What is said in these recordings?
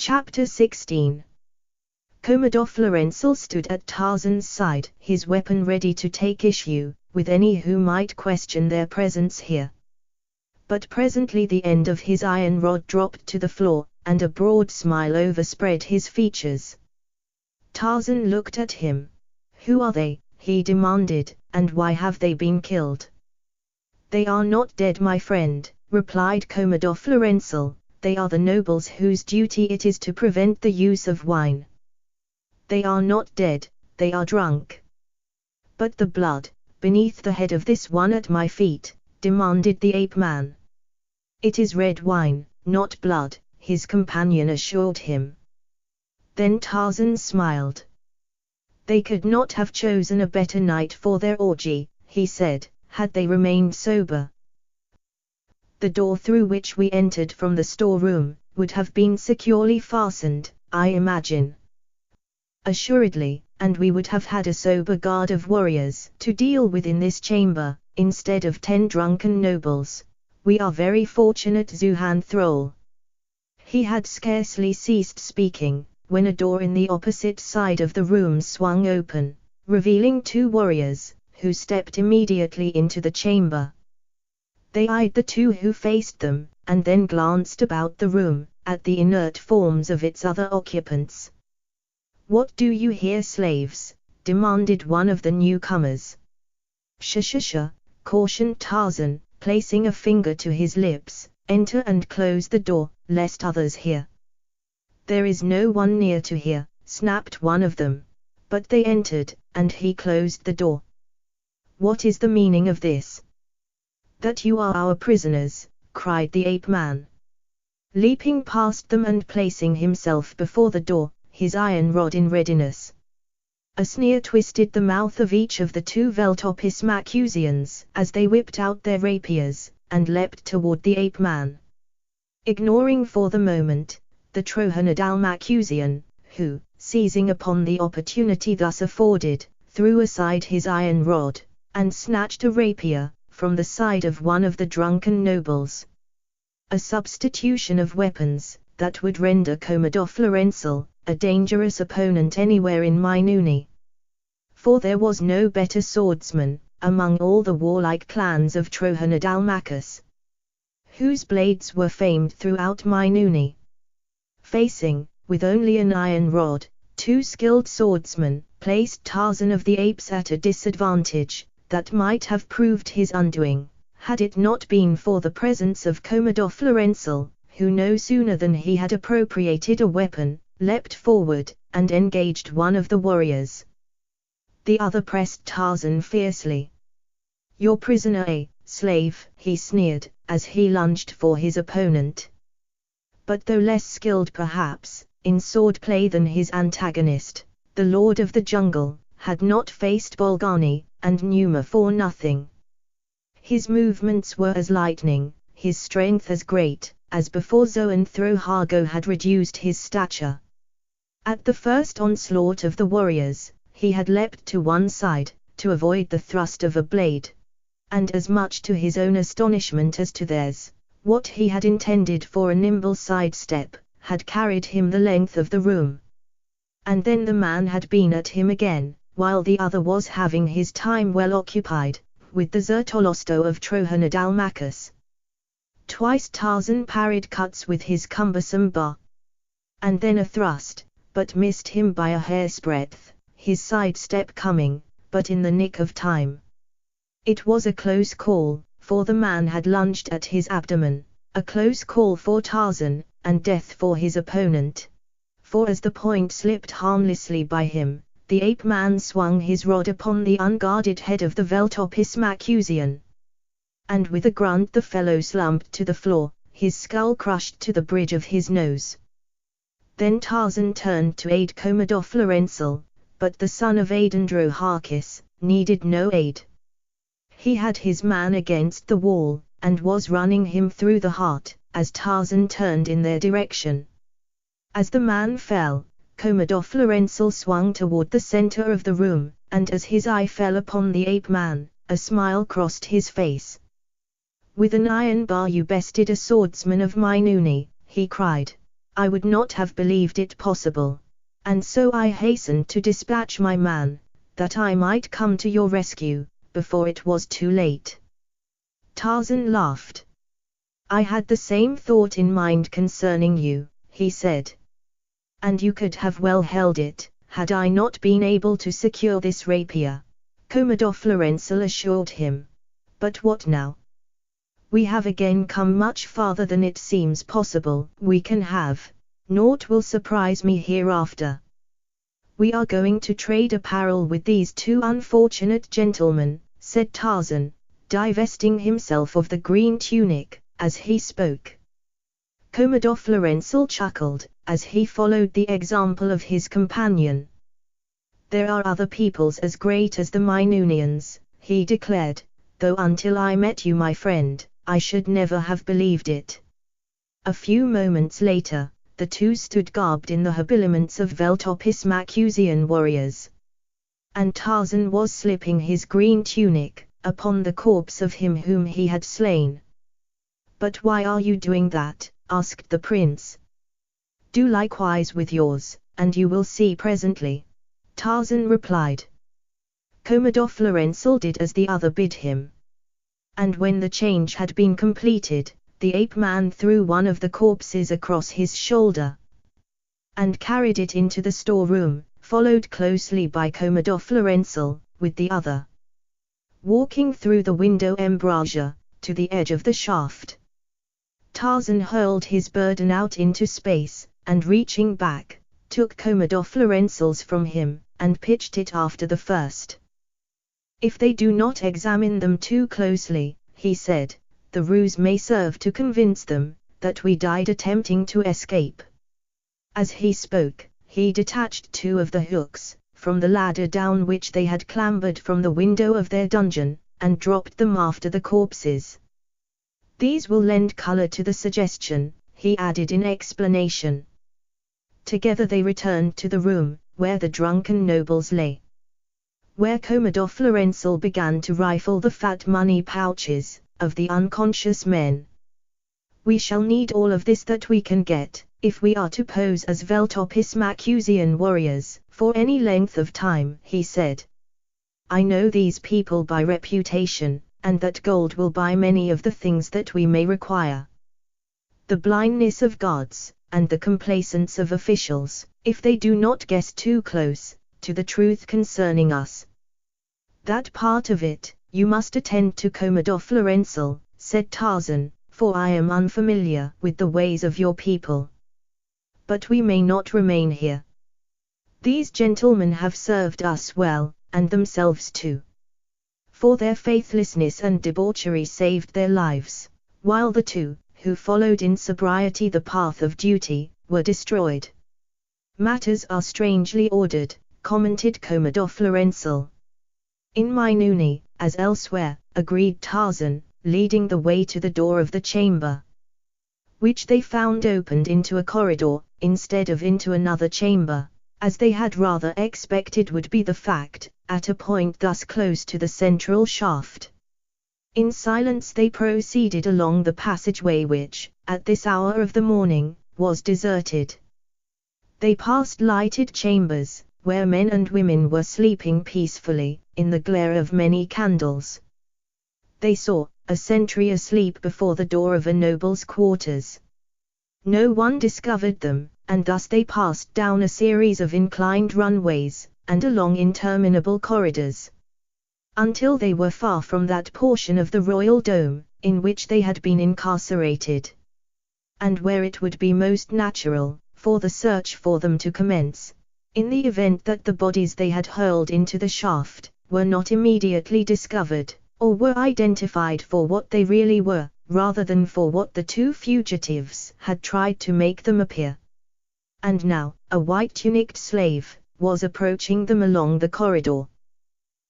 Chapter 16. Commodore Florenzel stood at Tarzan's side, his weapon ready to take issue with any who might question their presence here. But presently the end of his iron rod dropped to the floor, and a broad smile overspread his features. Tarzan looked at him. "Who are they?" he demanded, "and why have they been killed?" "They are not dead, my friend," replied Commodore Florenzel. "They are the nobles whose duty it is to prevent the use of wine. They are not dead, they are drunk." "But the blood, beneath the head of this one at my feet," demanded the ape-man. "It is red wine, not blood," his companion assured him. Then Tarzan smiled. "They could not have chosen a better night for their orgy," he said, "had they remained sober. The door through which we entered from the storeroom would have been securely fastened, I imagine." "Assuredly, and we would have had a sober guard of warriors to deal with in this chamber, instead of 10 drunken nobles. We are very fortunate, Zuhan Thrall." He had scarcely ceased speaking, when a door in the opposite side of the room swung open, revealing 2 warriors, who stepped immediately into the chamber. They eyed the 2 who faced them, and then glanced about the room, at the inert forms of its other occupants. "What do you here, slaves?" demanded one of the newcomers. "Shh, cautioned Tarzan, placing a finger to his lips. "Enter and close the door, lest others hear." "There is no one near to hear," snapped one of them. But they entered, and he closed the door. "What is the meaning of this?" "That you are our prisoners," cried the ape-man. Leaping past them and placing himself before the door, his iron rod in readiness. A sneer twisted the mouth of each of the 2 Veltopismacusians as they whipped out their rapiers, and leapt toward the ape-man. Ignoring for the moment the Trohanadalmacusian, who, seizing upon the opportunity thus afforded, threw aside his iron rod, and snatched a rapier from the side of one of the drunken nobles. A substitution of weapons that would render Commodore Florenzel a dangerous opponent anywhere in Minuni. For there was no better swordsman among all the warlike clans of Trohanadalmacus, whose blades were famed throughout Minuni. Facing, with only an iron rod, 2 skilled swordsmen placed Tarzan of the Apes at a disadvantage that might have proved his undoing, had it not been for the presence of Commodore Florenzel, who no sooner than he had appropriated a weapon, leapt forward, and engaged one of the warriors. The other pressed Tarzan fiercely. "Your prisoner, a slave," he sneered, as he lunged for his opponent. But though less skilled perhaps in swordplay than his antagonist, the Lord of the Jungle had not faced Bolgani and Numa for nothing. His movements were as lightning, his strength as great, as before Zoanthrohago had reduced his stature. At the first onslaught of the warriors, he had leapt to one side, to avoid the thrust of a blade. And as much to his own astonishment as to theirs, what he had intended for a nimble sidestep, had carried him the length of the room. And then the man had been at him again, while the other was having his time well occupied with the Zertolosto of Trohanadalmacus. Twice Tarzan parried cuts with his cumbersome bar. And then a thrust, but missed him by a hair's breadth, his sidestep coming, but in the nick of time. It was a close call, for the man had lunged at his abdomen, a close call for Tarzan, and death for his opponent. For as the point slipped harmlessly by him, the ape-man swung his rod upon the unguarded head of the Veltopismacusian. And with a grunt the fellow slumped to the floor, his skull crushed to the bridge of his nose. Then Tarzan turned to aid Commodore Florenzel, but the son of Aidandroharkis needed no aid. He had his man against the wall, and was running him through the heart, as Tarzan turned in their direction. As the man fell, Commodore Florenzel swung toward the center of the room, and as his eye fell upon the ape-man, a smile crossed his face. "With an iron bar you bested a swordsman of Minuni," he cried. I would not have believed it possible. And so I hastened to dispatch my man, that I might come to your rescue, before it was too late." Tarzan laughed. "I had the same thought in mind concerning you," he said. "And you could have well held it, had I not been able to secure this rapier," Commodore Florenzel assured him. "But what now? We have again come much farther than it seems possible we can have. Naught will surprise me hereafter. We are going to trade apparel with these two unfortunate gentlemen," said Tarzan, divesting himself of the green tunic, as he spoke. Commodore Florenzel chuckled, as he followed the example of his companion. "There are other peoples as great as the Minunians," he declared, "though until I met you, my friend, I should never have believed it." A few moments later, the two stood garbed in the habiliments of Veltopismacusian warriors. And Tarzan was slipping his green tunic upon the corpse of him whom he had slain. "But why are you doing that?" asked the prince. "Do likewise with yours, and you will see presently," Tarzan replied. Commodore Florenzel did as the other bid him. And when the change had been completed, the ape-man threw one of the corpses across his shoulder and carried it into the storeroom, followed closely by Commodore Florenzel, with the other. Walking through the window embrasure, to the edge of the shaft, Tarzan hurled his burden out into space, and reaching back, took Commodore Florenzel's from him, and pitched it after the first. "If they do not examine them too closely," he said, "the ruse may serve to convince them that we died attempting to escape." As he spoke, he detached two of the hooks from the ladder down which they had clambered from the window of their dungeon, and dropped them after the corpses. "These will lend color to the suggestion," he added in explanation. Together they returned to the room where the drunken nobles lay, where Commodore Florenzel began to rifle the fat money pouches of the unconscious men. "We shall need all of this that we can get, if we are to pose as Veltopismacusian warriors for any length of time," he said. "I know these people by reputation, and that gold will buy many of the things that we may require. The blindness of gods, and the complacence of officials, if they do not guess too close to the truth concerning us." "That part of it, you must attend to, Commodore Florenzel," said Tarzan, "for I am unfamiliar with the ways of your people. But we may not remain here. These gentlemen have served us well, and themselves too. For their faithlessness and debauchery saved their lives, while the two, who followed in sobriety the path of duty, were destroyed." "Matters are strangely ordered," commented Commodore Florenzel. "In Minuni, as elsewhere," agreed Tarzan, leading the way to the door of the chamber, which they found opened into a corridor, instead of into another chamber, as they had rather expected would be the fact, at a point thus close to the central shaft. In silence they proceeded along the passageway which, at this hour of the morning, was deserted. They passed lighted chambers, where men and women were sleeping peacefully, in the glare of many candles. They saw a sentry asleep before the door of a noble's quarters. No one discovered them, and thus they passed down a series of inclined runways, and along interminable corridors, until they were far from that portion of the royal dome, in which they had been incarcerated, and where it would be most natural for the search for them to commence, in the event that the bodies they had hurled into the shaft were not immediately discovered, or were identified for what they really were, rather than for what the two fugitives had tried to make them appear. And now, a white-tunicked slave was approaching them along the corridor.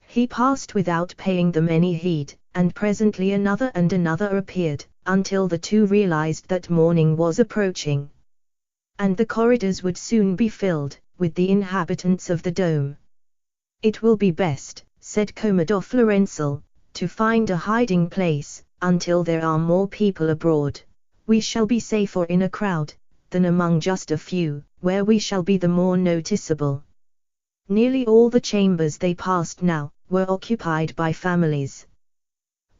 He passed without paying them any heed, and presently another and another appeared, until the two realized that morning was approaching, and the corridors would soon be filled with the inhabitants of the dome. "It will be best," said Commodore Florenzel, "to find a hiding place, until there are more people abroad. We shall be safer in a crowd, than among just a few, where we shall be the more noticeable. Nearly all the chambers they passed now, were occupied by families,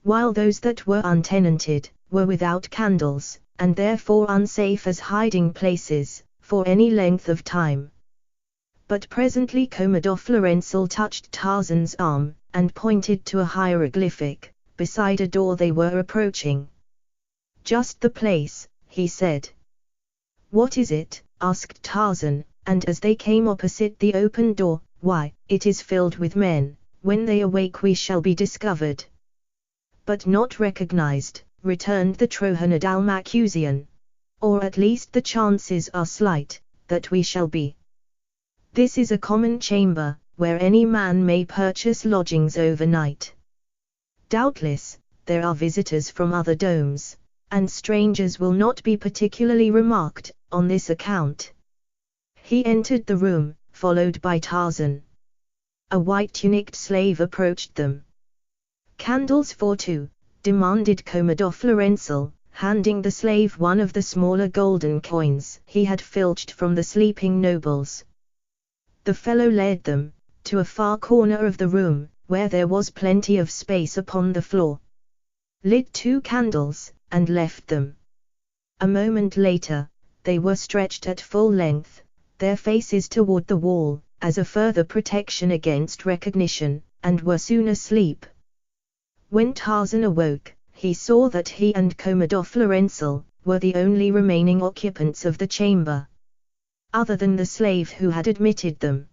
while those that were untenanted, were without candles, and therefore unsafe as hiding places, for any length of time. But presently Commodore Florensal touched Tarzan's arm, and pointed to a hieroglyphic, beside a door they were approaching. "Just the place," he said. "What is it?" asked Tarzan, and as they came opposite the open door, "Why, it is filled with men. When they awake we shall be discovered." "But not recognized," returned the Trohanid Almacusian. "Or at least the chances are slight, that we shall be. This is a common chamber, where any man may purchase lodgings overnight. Doubtless, there are visitors from other domes, and strangers will not be particularly remarked, on this account." He entered the room, followed by Tarzan. A white-tunicked slave approached them. "Candles for two," demanded Commodore Florensal, handing the slave one of the smaller golden coins he had filched from the sleeping nobles. The fellow led them to a far corner of the room, where there was plenty of space upon the floor, lit 2 candles, and left them. A moment later, they were stretched at full length, their faces toward the wall, as a further protection against recognition, and were soon asleep. When Tarzan awoke, he saw that he and Commodore Florensal were the only remaining occupants of the chamber, other than the slave who had admitted them.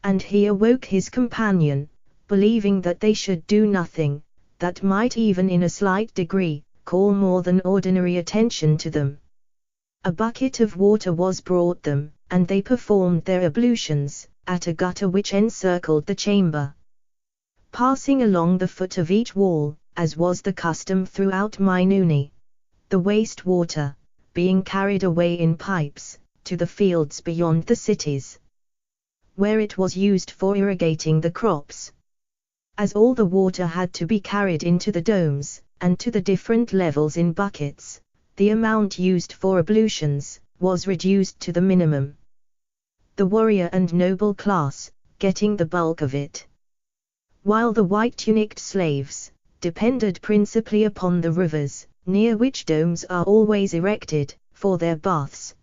And he awoke his companion, believing that they should do nothing that might even in a slight degree call more than ordinary attention to them. A bucket of water was brought them, and they performed their ablutions at a gutter which encircled the chamber. Passing along the foot of each wall, as was the custom throughout Minuni, the waste water being carried away in pipes to the fields beyond the cities, where it was used for irrigating the crops. As all the water had to be carried into the domes, and to the different levels in buckets, the amount used for ablutions was reduced to the minimum, the warrior and noble class getting the bulk of it, while the white-tunicked slaves depended principally upon the rivers, near which domes are always erected, for their baths.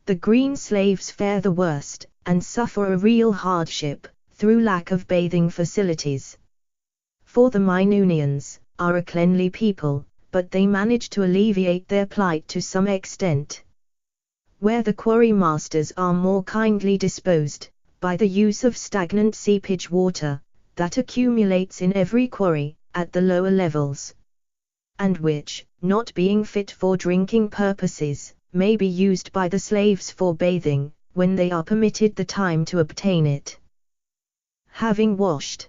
The green slaves fare the worst, and suffer a real hardship, through lack of bathing facilities. For the Minunians are a cleanly people, but they manage to alleviate their plight to some extent, where the quarry masters are more kindly disposed, by the use of stagnant seepage water, that accumulates in every quarry, at the lower levels, and which, not being fit for drinking purposes, may be used by the slaves for bathing, when they are permitted the time to obtain it. Having washed,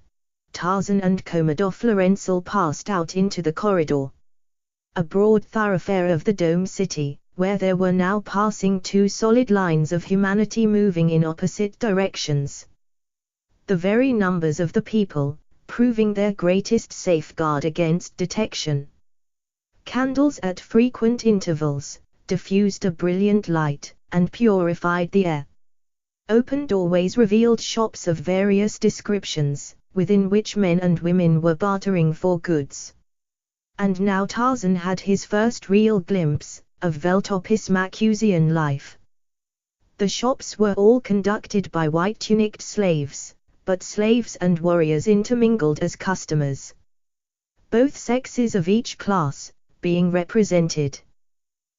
Tarzan and Commodore Florensal passed out into the corridor, a broad thoroughfare of the Dome City, where there were now passing 2 solid lines of humanity moving in opposite directions. The very numbers of the people, proving their greatest safeguard against detection. Candles at frequent intervals diffused a brilliant light, and purified the air. Open doorways revealed shops of various descriptions, within which men and women were bartering for goods. And now Tarzan had his first real glimpse of Veltopis Macusian life. The shops were all conducted by white-tunicked slaves, but slaves and warriors intermingled as customers, both sexes of each class being represented.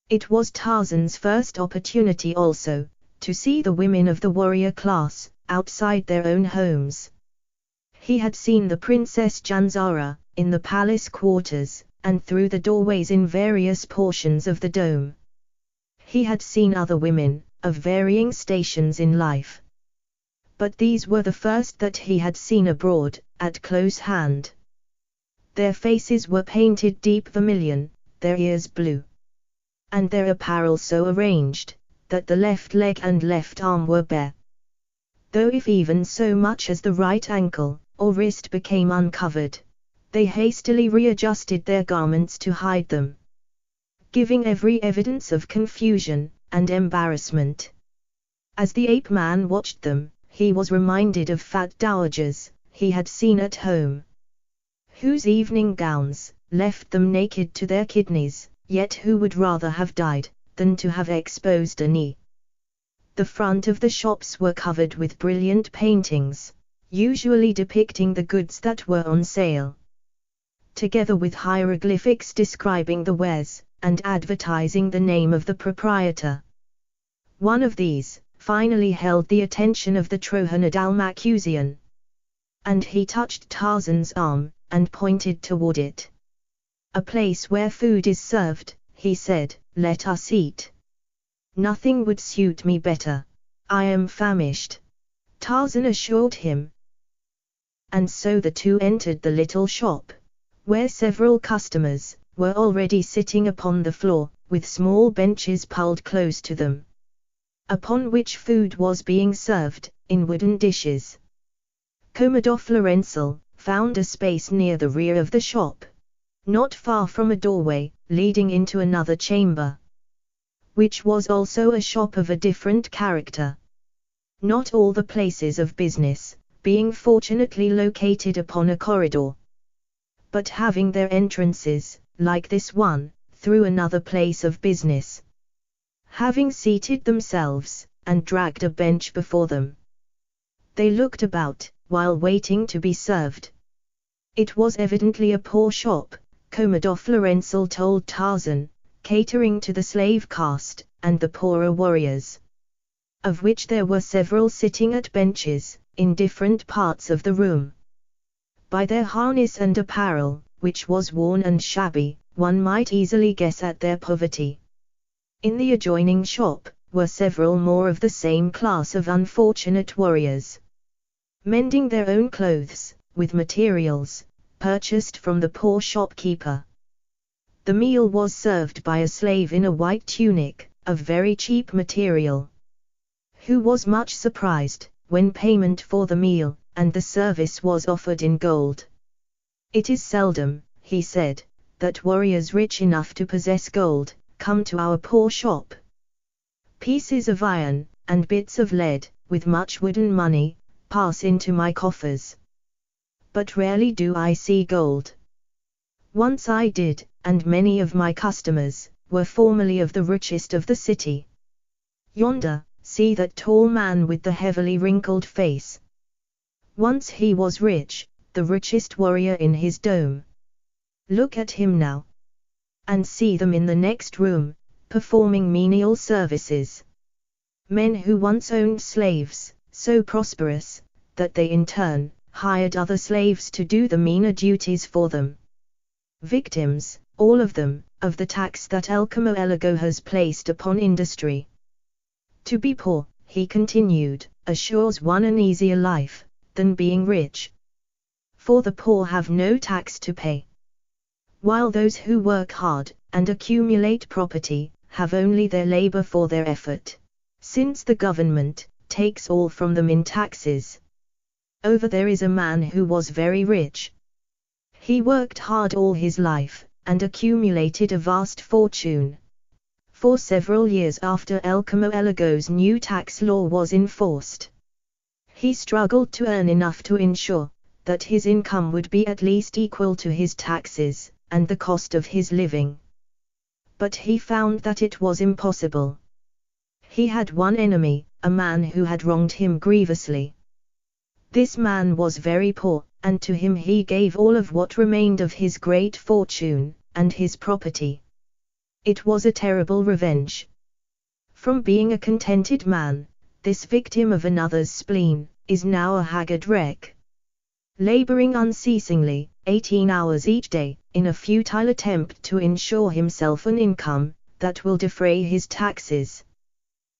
It was Tarzan's first opportunity also, to see the women of the warrior class, outside their own homes. He had seen the Princess Janzara, in the palace quarters, and through the doorways in various portions of the dome. He had seen other women, of varying stations in life, but these were the first that he had seen abroad, at close hand. Their faces were painted deep vermilion, their ears blue, and their apparel so arranged, that the left leg and left arm were bare, though if even so much as the right ankle, or wrist became uncovered, they hastily readjusted their garments to hide them, giving every evidence of confusion, and embarrassment. As the ape man watched them, he was reminded of fat dowagers he had seen at home, whose evening gowns left them naked to their kidneys, yet who would rather have died than to have exposed a knee. The front of the shops were covered with brilliant paintings, usually depicting the goods that were on sale, together with hieroglyphics describing the wares and advertising the name of the proprietor. One of these finally held the attention of the Trojan Dalmatian, and he touched Tarzan's arm and pointed toward it. "A place where food is served," he said, "let us eat. Nothing would suit me better. I am famished," Tarzan assured him. And so the two entered the little shop, where several customers were already sitting upon the floor, with small benches pulled close to them, upon which food was being served, in wooden dishes. Commodore Florenzel found a space near the rear of the shop, not far from a doorway leading into another chamber, which was also a shop of a different character. Not all the places of business being fortunately located upon a corridor, but having their entrances, like this one, through another place of business. Having seated themselves, and dragged a bench before them, they looked about, while waiting to be served. It was evidently a poor shop, Commodore Florenzel told Tarzan, catering to the slave caste, and the poorer warriors, of which there were several sitting at benches, in different parts of the room. By their harness and apparel, which was worn and shabby, one might easily guess at their poverty. In the adjoining shop were several more of the same class of unfortunate warriors, mending their own clothes, with materials purchased from the poor shopkeeper. The meal was served by a slave in a white tunic, of very cheap material, who was much surprised when payment for the meal and the service was offered in gold. "It is seldom," he said, "that warriors rich enough to possess gold come to our poor shop. Pieces of iron and bits of lead, with much wooden money, pass into my coffers, but rarely do I see gold. Once I did, and many of my customers were formerly of the richest of the city. Yonder, see that tall man with the heavily wrinkled face. Once he was rich, the richest warrior in his dome. Look at him now. And see them in the next room, performing menial services. Men who once owned slaves, so prosperous, that they in turn hired other slaves to do the meaner duties for them. Victims, all of them, of the tax that El Camalejo has placed upon industry. To be poor," he continued, "assures one an easier life than being rich. For the poor have no tax to pay, while those who work hard and accumulate property have only their labor for their effort, since the government takes all from them in taxes. Over there is a man who was very rich. He worked hard all his life, and accumulated a vast fortune. For several years after El Camalejo's new tax law was enforced, he struggled to earn enough to ensure that his income would be at least equal to his taxes, and the cost of his living. But he found that it was impossible. He had one enemy, a man who had wronged him grievously. This man was very poor, and to him he gave all of what remained of his great fortune, and his property. It was a terrible revenge. From being a contented man, this victim of another's spleen is now a haggard wreck, laboring unceasingly, 18 hours each day, in a futile attempt to ensure himself an income that will defray his taxes."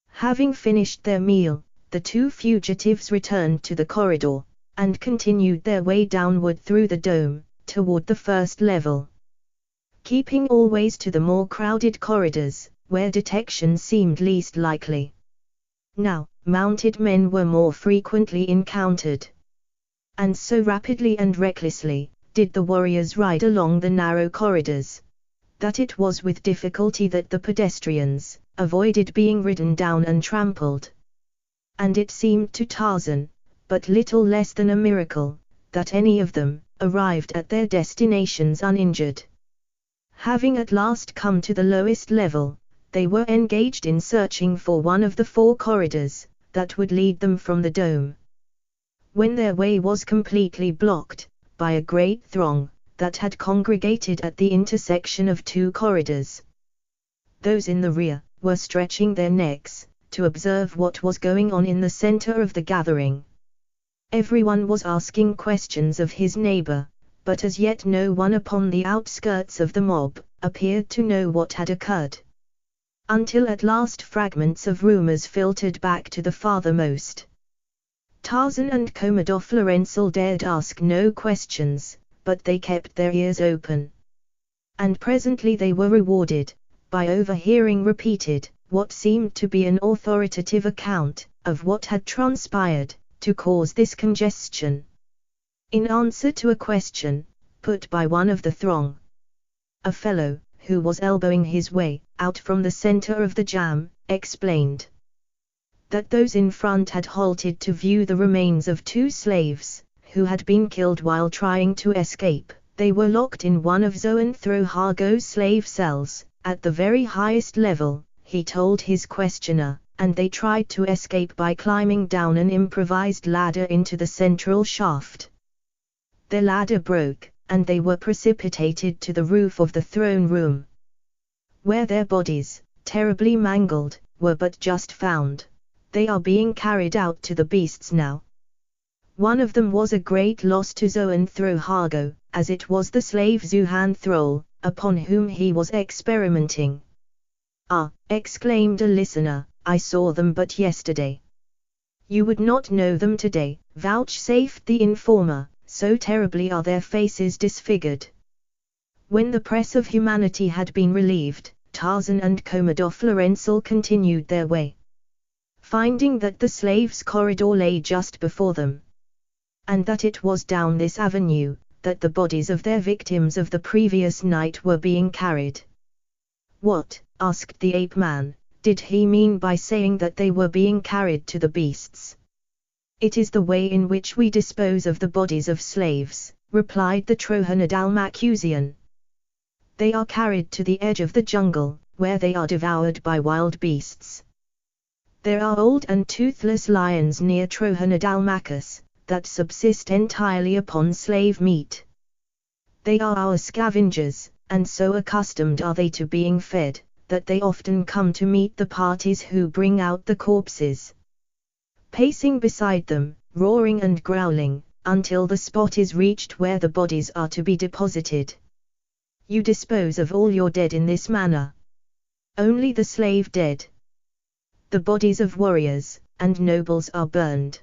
Having finished their meal, the two fugitives returned to the corridor, and continued their way downward through the dome, toward the first level, keeping always to the more crowded corridors, where detection seemed least likely. Now, mounted men were more frequently encountered, and so rapidly and recklessly did the warriors ride along the narrow corridors, that it was with difficulty that the pedestrians avoided being ridden down and trampled. And it seemed to Tarzan, but little less than a miracle, that any of them arrived at their destinations uninjured. Having at last come to the lowest level, they were engaged in searching for one of the 4 corridors that would lead them from the dome. When their way was completely blocked by a great throng that had congregated at the intersection of 2 corridors. Those in the rear were stretching their necks to observe what was going on in the center of the gathering. Everyone was asking questions of his neighbor, but as yet no one upon the outskirts of the mob appeared to know what had occurred. Until at last fragments of rumors filtered back to the farthermost. Tarzan and Commodore Florenzel dared ask no questions, but they kept their ears open. And presently they were rewarded by overhearing repeated what seemed to be an authoritative account of what had transpired to cause this congestion. In answer to a question put by one of the throng, a fellow who was elbowing his way out from the center of the jam explained that those in front had halted to view the remains of 2 slaves who had been killed while trying to escape. They were locked in one of Zoanthrohargo's slave cells at the very highest level, he told his questioner, and they tried to escape by climbing down an improvised ladder into the central shaft. Their ladder broke, and they were precipitated to the roof of the throne room, where their bodies, terribly mangled, were but just found. They are being carried out to the beasts now. One of them was a great loss to Zoanthrohargo, as it was the slave Zuhanthrol, upon whom he was experimenting. Ah, exclaimed a listener, I saw them but yesterday. You would not know them today, vouchsafed the informer, so terribly are their faces disfigured. When the press of humanity had been relieved, Tarzan and Commodore Florenzel continued their way. Finding that the slaves' corridor lay just before them, and that it was down this avenue that the bodies of their victims of the previous night were being carried. What, asked the ape-man, did he mean by saying that they were being carried to the beasts? It is the way in which we dispose of the bodies of slaves, replied the Trohanadalmacusian. They are carried to the edge of the jungle, where they are devoured by wild beasts. There are old and toothless lions near Trohanadalmacus that subsist entirely upon slave meat. They are our scavengers, and so accustomed are they to being fed, that they often come to meet the parties who bring out the corpses, pacing beside them, roaring and growling, until the spot is reached where the bodies are to be deposited. You dispose of all your dead in this manner. Only the slave dead. The bodies of warriors and nobles are burned.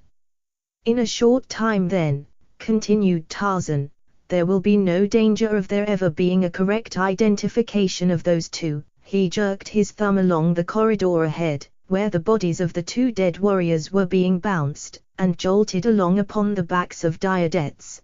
In a short time then, continued Tarzan, there will be no danger of there ever being a correct identification of those 2. He jerked his thumb along the corridor ahead, where the bodies of the 2 dead warriors were being bounced and jolted along upon the backs of diadettes.